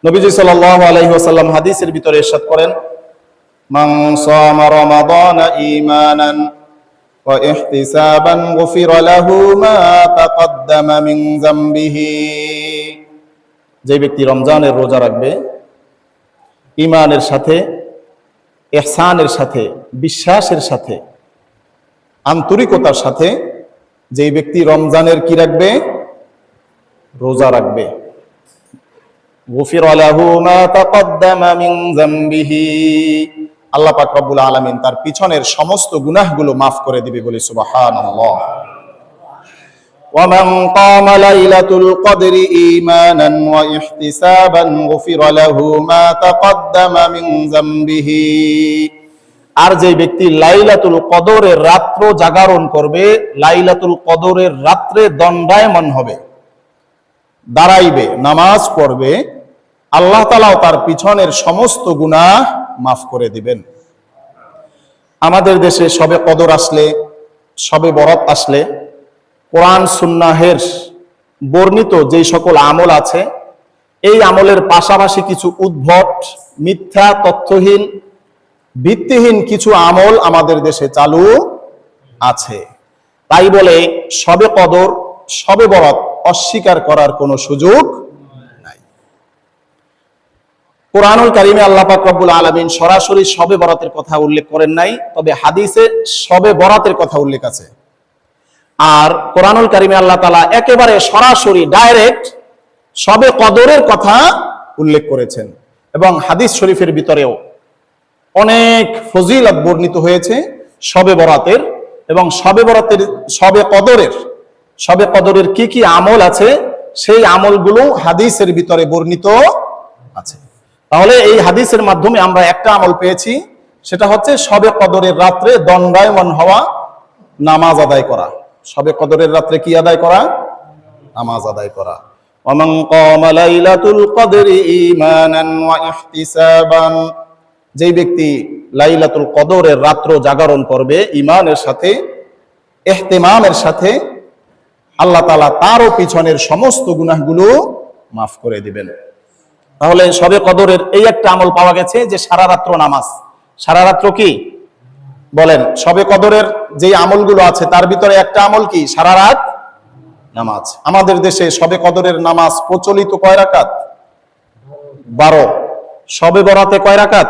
নবীজি সাল্লাল্লাহু আলাইহি ওয়াসাল্লাম হাদিসের ভিতরে ইরশাদ করেন, মান সামা রমাদানা ঈমানান ওয়া ইহতিসাবান গুফিরা লাহু মা তাকদ্দামা মিন যামবিহি। যে ব্যক্তি রমজানের রোজা রাখবে ঈমানের সাথে, ইহসানের সাথে, বিশ্বাসের সাথে, আন্তরিকতার সাথে, যে ব্যক্তি রমজানের কি রাখবে, রোজা রাখবে, গুফিরা লাহু মা তাকদ্দামা মিন যামবিহি, আল্লাহ পাক রব্বুল আলামিন তার পিছনের সমস্ত গুনাহগুলো মাফ করে দিবে, বলি সুবহানাল্লাহ। ওয়া মান কামা লাইলাতুল কদরি ঈমানান ওয়া ইহতিসাবান গুফিরা লাহু মা তাকদ্দামা মিন যামবিহি। আর যে ব্যক্তি লাইলাতুল কদরের রাত্র জাগরণ করবে, লাইলাতুল কদরের রাত্রে দণ্ডায়মান হবে, দাঁড়াইবে, নামাজ পড়বে, আল্লাহ তাআলা তার পিছনের সমস্ত গুনাহ মাফ করে দিবেন। আমাদের দেশে শবে কদর আসলে, শবে বরাত আসলে কোরআন সুন্নাহের বর্ণিত যেই সকল আমল আছে, এই আমলের পাশাপাশি কিছু উদ্ভট, মিথ্যা, তথ্যহীন, ভিত্তিহীন কিছু আমল আমাদের দেশে চালু আছে। তাই বলে শবে কদর, শবে বরাত অস্বীকার করার কোনো সুযোগ নাই। কোরআনুল কারীমে আল্লাহ পাক রব্বুল আলামিন সরাসরি শবে বরাতের কথা উল্লেখ করেন নাই, তবে হাদিসে শবে বরাতের কথা উল্লেখ আছে। আর কোরআনুল কারীমে আল্লাহ তাআলা একেবারে সরাসরি ডাইরেক্ট শবে কদরের কথা উল্লেখ করেছেন, এবং হাদিস শরীফের ভিতরেও অনেক ফজিলত বর্ণিত হয়েছে শবে বরাতের, এবং শবে বরাতের, শবে কদরের কি কি আমল আছে সেই আমলগুলো হাদিসের ভিতরে বর্ণিত আছে। তাহলে এই হাদিসের মাধ্যমে আমরা একটা আমল পেয়েছি, সেটা হচ্ছে শবে কদরের রাত্রে দণ্ডায়মান হওয়া, নামাজ আদায় করা। শবে কদরের রাত্রে কি আদায় করা? নামাজ আদায় করা। ওয়া মান কামা লাইলাতুল কদরি ঈমানান ওয়া ইহতিসাবান, যেই ব্যক্তি লাইলাতুল কদরের রাত্র জাগরণ করবে ঈমানের সাথে, ইহতিমামের সাথে, আল্লাহ তাআলা তারও পিছনের সমস্ত গুনাহগুলো মাফ করে দিবেন। তাহলে শবে কদরের এই একটা আমল পাওয়া গেছে যে সারা রাত্র নামাজ। সারা রাত্র কি বলেন? শবে কদরের যে আমলগুলো আছে তার ভিতরে একটা আমল কি? সারা রাত নামাজ। আমাদের দেশে শবে কদরের নামাজ প্রচলিত কয় রাকাত? 12। শবে বরাতে কয় রাকাত?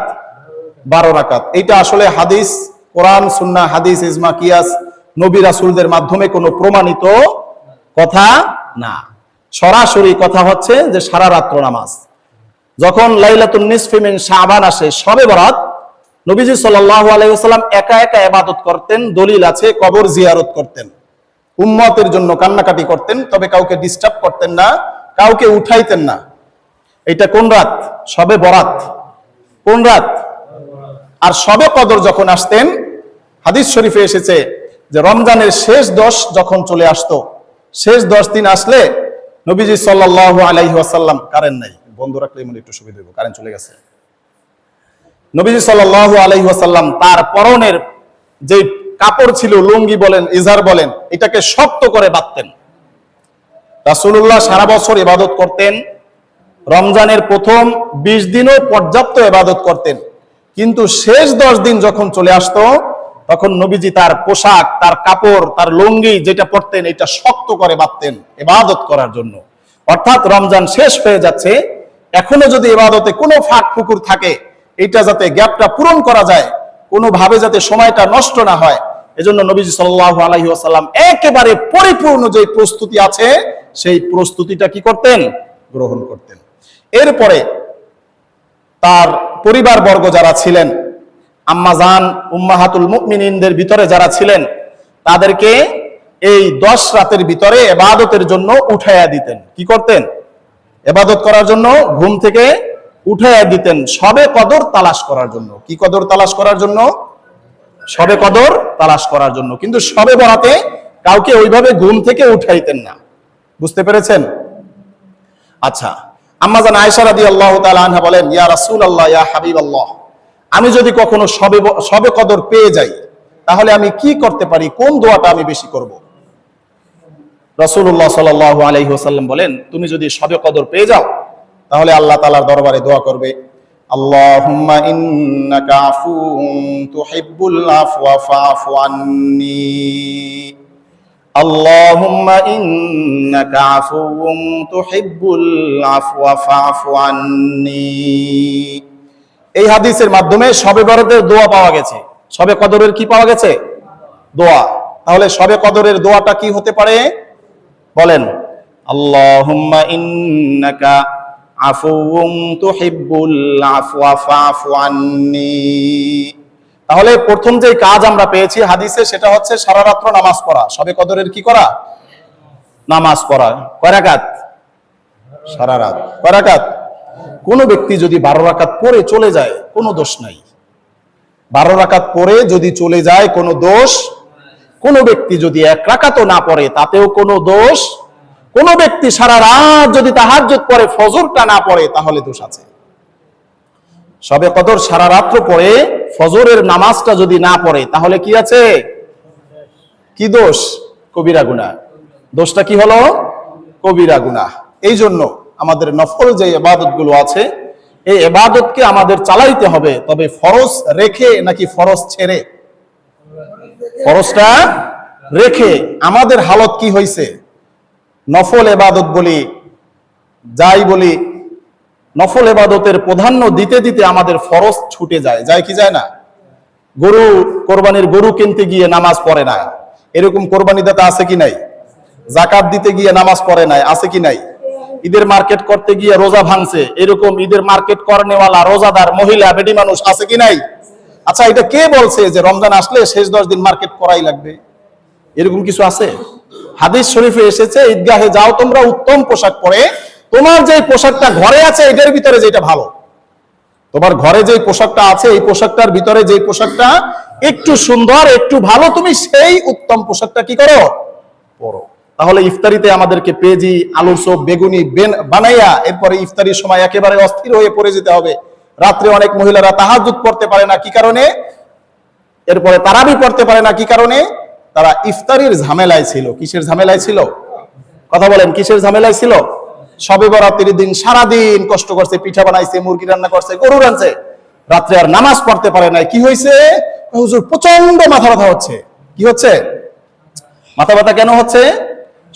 12 রাকাত। এইটা আসলে হাদিস, কোরআন, সুন্নাহ, হাদিস, ইজমা, কিয়াস, নবী রাসূলদের মাধ্যমে কোনো প্রমাণিত কথা না। সরাসরি কথা হচ্ছে যে সারা রাত্র নামাজ। যখন লাইলাতুন নিসফি মিন শাবান আসে, শবে বরাত, নবীজি সাল্লাল্লাহু আলাইহি ওয়াসাল্লাম একা একা ইবাদত করতেন। দলিল আছে, কবর জিয়ারত করতেন, উম্মতের জন্য কান্নাকাটি করতেন, তবে কাউকে ডিস্টার্ব করতেন না, কাউকে উঠাইতেন না। এটা কোন রাত? শবে বরাত। কোন রাত? আর শবে কদর যখন আসতেন, হাদিস শরীফে এসেছে যে রমজানের শেষ 10 যখন চলে আসতো, শেষ 10 দিন আসলে নবীজি সাল্লাল্লাহু আলাইহি ওয়াসাল্লাম, কারেন্ট নাই, বন্ধ রাখলে মনে একটু সুবিধা হবে, কারেন্ট চলে গেছে। নবীজি সাল্লাল্লাহু আলাইহি ওয়াসাল্লাম তার পরনের যে কাপড় ছিল, লুঙ্গি বলেন, ইজার বলেন, এটাকে শক্ত করে বাঁধতেন। রাসূলুল্লাহ সারা বছর ইবাদত করতেন, রমজানের প্রথম 20 দিনও পর্যাপ্ত ইবাদত করতেন, কিন্তু শেষ 10 দিন যখন চলে আসতো, তখন নবীজি তার পোশাক, তার কাপড়, তার লুঙ্গি যেটা পরতেন, এটা শক্ত করে বাঁধতেন ইবাদত করার জন্য। অর্থাৎ রমজান শেষ হয়ে যাচ্ছে, এখনো যদি ইবাদতে কোনো ফাঁক ফুকুর থাকে, এটা যাতে গ্যাপটা পূরণ করা যায়, কোনোভাবে যাতে সময়টা নষ্ট না হয়, এজন্য নবীজি সাল্লাল্লাহু আলাইহি ওয়াসাল্লাম একেবারে পরিপূর্ণ যে প্রস্তুতি আছে, সেই প্রস্তুতিটা কি করতেন? গ্রহণ করতেন। এরপরে তার পরিবারবর্গ যারা ছিলেন, আম্মাজান, উম্মাহাতুল মুমিনিনদের ভিতরে যারা ছিলেন, তাদেরকে এই 10 রাতের ভিতরে ইবাদতের জন্য উঠাইয়া দিতেন। কি করতেন? ইবাদত করার জন্য ঘুম থেকে উঠাইয়া দিতেন, শবে কদর তালাশ করার জন্য। কি কদর তালাশ করার জন্য? শবে কদর তালাশ করার জন্য। কিন্তু শবে বরাতে কাউকে ওইভাবে ঘুম থেকে উঠাইতেন না। বুঝতে পেরেছেন? আচ্ছা, আম্মাজান আয়েশা রাদিয়াল্লাহু তাআলা আনহা বলেন, ইয়া রাসূলুল্লাহ, ইয়া হাবিবাল্লাহ, আমি যদি কখনো শবে কদর পেয়ে যাই, তাহলে আমি কি করতে পারি? কোন দোয়াটা আমি বেশি করব? রাসূলুল্লাহ সাল্লাল্লাহু আলাইহি ওয়াসাল্লাম বলেন, তুমি যদি শবে কদর পেয়ে যাও, তাহলে আল্লাহ তাআলার দরবারে দোয়া করবে, আল্লাহুম্মা ইন্নাকা আফুউন তুহিব্বুল আফওয়া ফাআফু আন্নী, আল্লাহুম্মা ইন্নাকা আফুউন তুহিব্বুল আফওয়া ফাআফু আন্নী। এই হাদিসের মাধ্যমে শবে বরাতের দোয়া পাওয়া গেছে। শবে কদরের কি পাওয়া গেছে? দোয়া। তাহলে শবে কদরের দোয়াটা কি হতে পারে বলেন? আল্লাহুম্মা ইন্নাকা আফুউন তুহিব্বুল আফওয়া ফাআফু আন্নী। তাহলে প্রথম যে কাজ আমরা পেয়েছি হাদিসে সেটা হচ্ছে সারা রাত্র নামাজ পড়া। শবে কদরের কি করা? নামাজ পড়া। কয় রাকাত? সারা রাত। কয় রাকাত? কোন ব্যক্তি যদি 12 রাকাত পড়ে চলে যায় কোনো দোষ নাই। 12 রাকাত পড়ে যদি চলে যায় কোনো দোষ, কোন ব্যক্তি যদি 1 রাকাতও না পড়ে তাতেও কোনো দোষ, কোন ব্যক্তি সারা রাত যদি তাহাজ্জুদ পড়ে ফজরটা না পড়ে তাহলে দোষ আছে। শবে কদর সারা রাত্র পড়ে ফজরের নামাজটা যদি না পড়ে তাহলে কি আছে? কি দোষ? কবিরা গুনাহ। দোষটা কি হলো? কবিরা গুনাহ। এই জন্য আমাদের নফল যে ইবাদত গুলো আছে এই ইবাদতকে আমাদের চালাইতে হবে, তবে ফরজ রেখে নাকি ফরজ ছেড়ে? ফরজটা রেখে। আমাদের হালত কি হয়েছে? নফল ইবাদত বলি যাই বলি, নফল ইবাদতের প্রাধান্য দিতে দিতে আমাদের ফরজ ছুটে যায়। যায় কি যায় না? গরু কোরবানির গরু কিনতে গিয়ে নামাজ পড়ে না, এরকম কোরবানি দাতা আছে কি নাই? যাকাত দিতে গিয়ে নামাজ পড়ে নাই, আছে কি নাই? ঈদের মার্কেট করতে গিয়ে রোজা ভাঙছে, এরকম ঈদের মার্কেট করনেওয়ালা রোজাদার মহিলা বেডি মানুষ আছে কি নাই? আচ্ছা, এটা কে বলছে যে রমজান আসলে শেষ 10 দিন মার্কেট করাই লাগবে? এরকম কিছু আছে? হাদিস শরীফে এসেছে ঈদগাহে যাও তোমরা উত্তম পোশাক পরে, তোমার যে পোশাকটা ঘরে আছে এটার ভিতরে যেটা ভালো, তোমার ঘরে যে পোশাকটা আছে এই পোশাকটার ভিতরে যে পোশাকটা একটু সুন্দর একটু ভালো, তুমি সেই উত্তম পোশাকটা কি করো? পরো। তাহলে ইফতারিতে আমাদেরকে পেঁয়াজি আলুর চপ বেগুনি বানাইয়া এরপরে ইফতারির সময় একেবারে অস্থির হয়ে পড়ে যেতে হবে। রাত্রে অনেক মহিলারা তাহাজ্জুদ পড়তে পারে না, কি কারণে? এরপরে তারাবি পড়তে পারে না, কি কারণে? তারা ইফতারির ঝামেলায় ছিল। কিসের ঝামেলায় ছিল? কথা বলেন, কিসের ঝামেলায় ছিল? শবে বরাতের দিন সারাদিন কষ্ট করছে, পিঠা বানাইছে, মুরগি রান্না করছে, গরু রানছে, রাত্রে আর নামাজ পড়তে পারে নাই। কি হয়েছে? হুজুর প্রচন্ড মাথা ব্যথা হচ্ছে। কি হচ্ছে? মাথা ব্যথা কেন হচ্ছে?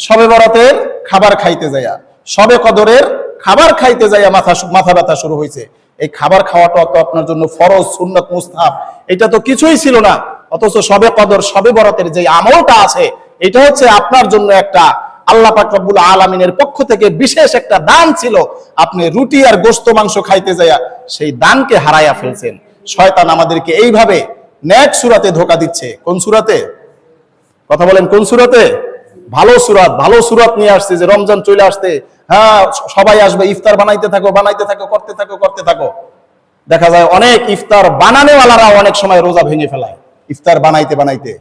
শবে বরাতের খাবার খাইতে যাইয়া, শবে কদরের খাবার খাইতে যাইয়া মাথা ব্যথা শুরু হয়েছে। এই খাবার খাওয়াটা তো আপনার জন্য ফরজ, সুন্নাত, মুস্তাহাব, এটা তো কিছুই ছিল না। অথচ শবে কদর শবে বরাতের যে আমলটা আছে এটা হচ্ছে আপনার জন্য একটা আল্লাহ পাক রব্বুল আলামিনের পক্ষ থেকে বিশেষ একটা দান ছিল। আপনি রুটি আর গোশত মাংস খাইতে যাইয়া সেই দানকে হারাইয়া ফেলছেন। শয়তান আমাদেরকে এইভাবে নেক সূরাতে ধোঁকা দিচ্ছে। কোন সূরাতে? কথা বলেন, কোন সূরাতে? ভালো সূরাত নিয়ে আসছে যে রমজান চলে আসছে, হ্যাঁ সবাই আসবে, ইফতার বানাইতে থাকো, করতে থাকো। দেখা যায় অনেক ইফতার বানানেওয়ালারা অনেক সময় রোজা ভেঙে ফেলায় ইফতার বানাইতে।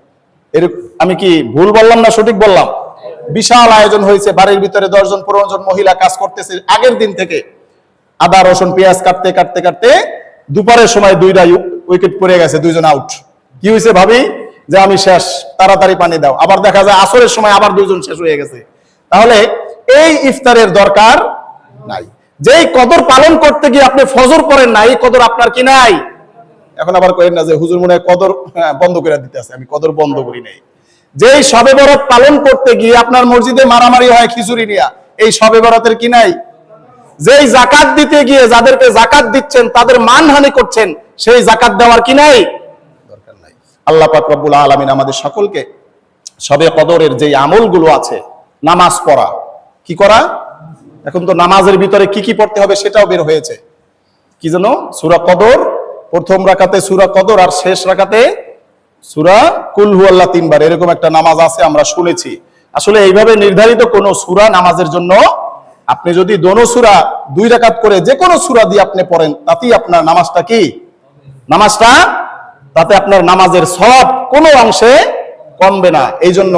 আমি কি ভুল বললাম না সঠিক বললাম? বিশাল আয়োজন হয়েছে, বাড়ির ভিতরে 10 জন 15 জন মহিলা কাজ করতেছে আগের দিন থেকে, আদা রসুন পেঁয়াজ কাটতে দুপুরের সময় 2টা উইকেট পড়ে গেছে, 2 জন আউট। কি হয়েছে? ভাবি যে আমি শেষ, তাড়াতাড়ি পানি দাও। আবার দেখা যায় আসরের সময় আবার 2 জন শেষ হয়ে গেছে। তাহলে এই ইফতারের দরকার নাই। যেই কদর পালন করতে গিয়ে আপনি ফজর পড়েন না, এই কদর আপনার কি নাই? এখন আবার করেন না যে হুজুর মনে হয় কদর বন্ধ করে দিতে আছে। আমি কদর বন্ধ করি নাই। যেই শবে বরাত পালন করতে গিয়ে আপনার মসজিদে মারামারি হয় খিচুড়ি নিয়া, এই শবে বরাতের কি নাই? যেই যাকাত দিতে গিয়ে যাদেরকে যাকাত দিচ্ছেন তাদের মানহানি করছেন, সেই যাকাত দেওয়ার কি নাই? দরকার নাই। আল্লাহ পাক রব্বুল আলামিন আমাদের সকলকে শবে কদরের যে আমলগুলো আছে, নামাজ পড়া, কি করা? এখন তো নামাজের ভিতরে কি কি পড়তে হবে সেটাও বের হয়েছে। কি জানো? সূরা কদর, প্রথম রাকাতে সূরা কদর আর শেষ রাকাতে সূরা কুল হুয়াল্লাহ 3 বার, এরকম একটা নামাজ আছে আমরা শুনেছি। আসলে এইভাবে নির্ধারিত কোন সূরা নামাজের জন্য, আপনি যদি দোনো সূরা 2 রাকাত করে যে কোনো সূরা দিয়ে আপনি পড়েন তাতেই আপনার নামাজটা কি? নামাজটা তাতে আপনার নামাজের সওয়াব কোনো অংশে কমবে না। এই জন্য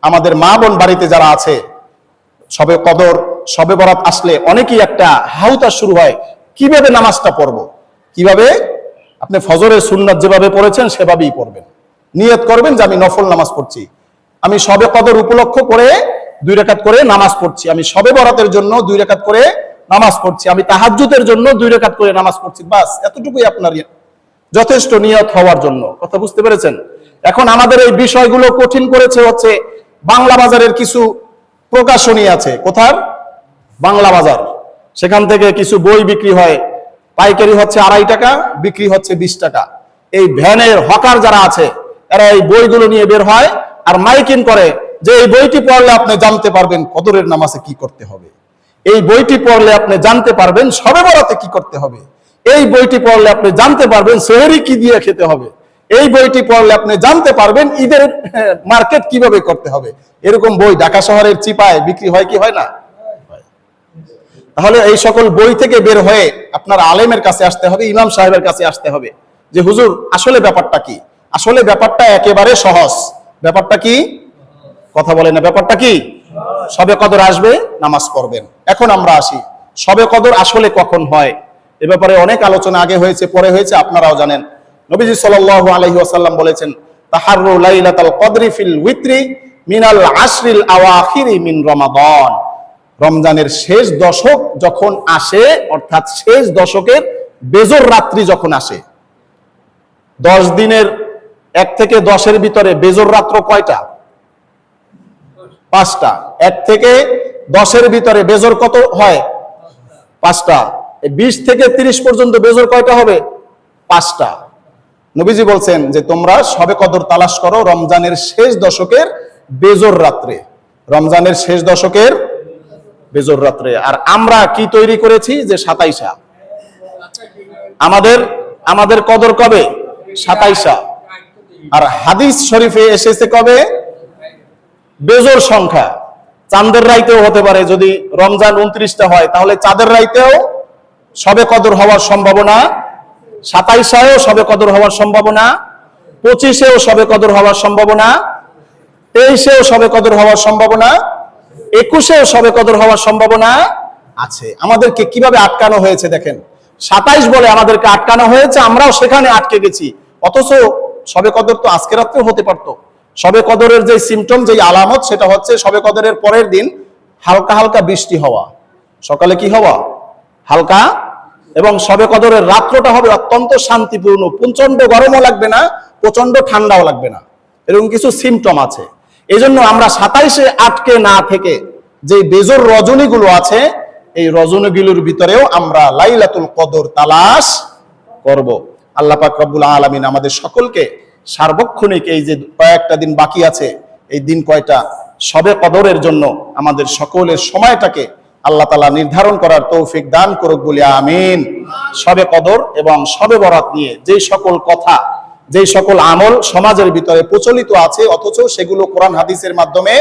আমাদের মা বোন বাড়িতে যারা আছে, শবে কদর শবে বরাত আসলে অনেকেই একটা হাউতা শুরু হয়, কিভাবে নামাজটা পড়বো, কিভাবে? আপনি ফজরের সুন্নাত যেভাবে পড়েছেন সেভাবেই পড়বেন। নিয়ত করবেন যে আমি নফল নামাজ পড়ছি, আমি শবে কদর উপলক্ষ করে 2 রাকাত করে নামাজ পড়ছি, আমি শবে বরাতের জন্য 2 রাকাত করে নামাজ পড়ছি, আমি তাহাজ্জুদের জন্য 2 রাকাত করে নামাজ পড়ছি, বাস এতটুকুই আপনার যথেষ্ট নিয়ত হওয়ার জন্য। কথা বুঝতে পেরেছেন? এখন আমাদের এই বিষয়গুলো কঠিন করেছে হচ্ছে বাংলা বাজারের কিছু প্রকাশনী আছে। কোথার? বাংলা বাজার। সেখান থেকে কিছু বই বিক্রি হয়, পাইকারি হচ্ছে 2.5 টাকা, বিক্রি হচ্ছে 20 টাকা। এই ভ্যানের হকার যারা আছে এরা এই বইগুলো নিয়ে বের হয় আর মাইকিং করে যে এই বইটি পড়লে আপনি জানতে পারবেন কদরের নামাজে কি করতে হবে, এই বইটি পড়লে আপনি জানতে পারবেন শবে বরাতে কি করতে হবে, এই বইটি পড়লে আপনি জানতে পারবেন সেহরি কি দিয়ে খেতে হবে, এই বইটি পড়লে আপনি জানতে পারবেন ঈদের মার্কেট কিভাবে করতে হবে। এরকম বই ঢাকা শহরের চিপায় বিক্রি হয় কি হয় না? তাহলে এই সকল বই থেকে বের হয়ে আপনার আলেমের কাছে আসতে হবে, ইমাম সাহেবের কাছে আসতে হবে যে হুজুর আসলে ব্যাপারটা কি। আসলে ব্যাপারটা একেবারে সহজ। ব্যাপারটা কি? কথা বলে না। ব্যাপারটা কি? শবে কদর আসবে, নামাজ পড়বেন। এখন আমরা আসি, শবে কদর আসলে কখন হয় এ ব্যাপারে অনেক আলোচনা আগে হয়েছে, পরে হয়েছে, আপনারাও জানেন। নবীজি সাল্লাল্লাহু আলাইহি ওয়াসাল্লাম বলেছেন, তাহাররু লাইলাতাল কদরি ফিল উইত্রি মিনাল আশরিল আওয়াখিরি মিন রমাদান। রমজানের শেষ দশক যখন আসে, অর্থাৎ শেষ দশকের বেজর রাত্রি যখন আসে, 10 দিনের 1 থেকে 10-এর ভিতরে বেজর রাত্র কয়টা? 5টা। 1 থেকে 10-এর ভিতরে বেজর কত হয়? 5টা। 20 থেকে 30 পর্যন্ত বেজর কয়টা হবে? 5টা। নবীজি বলছেন যে তোমরা শবে কদর তালাশ করো রমজানের শেষ দশকের বেজর রাত্রে। রমজানের শেষ দশকের বেজর রাত্রে। আর আমরা কি তৈরি করেছি যে 27 আমাদের কদর কবে? 27। আর হাদিস শরীফে এসেছে কবে? বেজর সংখ্যা। চাঁদের রাইতেও হতে পারে, যদি রমজান 29টা হয় তাহলে চাঁদের রাইতেও শবে কদর হওয়ার সম্ভাবনা, 27-এও শবে কদর হওয়ার সম্ভাবনা, 25-এও শবে কদর হওয়ার সম্ভাবনা, 23-এও শবে কদর হওয়ার সম্ভাবনা, 21-এও শবে কদর হওয়ার সম্ভাবনা আছে। আমাদেরকে কিভাবে আটকানো হয়েছে দেখেন। 27 বলে আমাদেরকে আটকানো হয়েছে, আমরাও সেখানে আটকে গেছি। অথচ শবে কদর তো আজকে রাত্রেও হতে পারতো। শবে কদরের যে সিমটম, যে আলামত, সেটা হচ্ছে শবে কদরের পরের দিন হালকা হালকা বৃষ্টি হওয়া, সকালে কি হওয়া? হালকা। এবং শবে কদরের রাত্রটা হবে অত্যন্ত শান্তিপূর্ণ, প্রচন্ড গরমও লাগবে না, প্রচন্ড ঠান্ডাও লাগবে না, এরকম কিছু সিমটম আছে। এই জন্য আমরা 27-এ আটকে না থেকে যে বেজর রজনীগুলো আছে, এই রজনীগুলোর ভিতরেও আমরা লাইলাতুল কদর তালাশ করব। আল্লাহ পাক রব্বুল আলামিন আমাদের সকলকে সার্বক্ষণিক এই যে কয়েকটা দিন বাকি আছে, এই দিন কয়টা শবে কদরের জন্য আমাদের সকলের সময়টাকে আল্লাহ তাআলা নির্ধারণ করার তৌফিক দান করুক বলে আমিন। শবে কদর এবং শবে বরাত নিয়ে যেই সকল কথা, যেই সকল আমল সমাজের ভিতরে প্রচলিত আছে অথচ সেগুলো কোরআন হাদিসের মাধ্যমে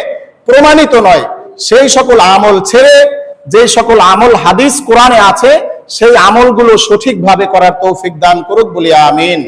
প্রমাণিত নয়, সেই সকল আমল ছেড়ে যেই সকল আমল হাদিস কোরআনে আছে সেই আমলগুলো সঠিকভাবে করার তৌফিক দান করুক বলে আমিন।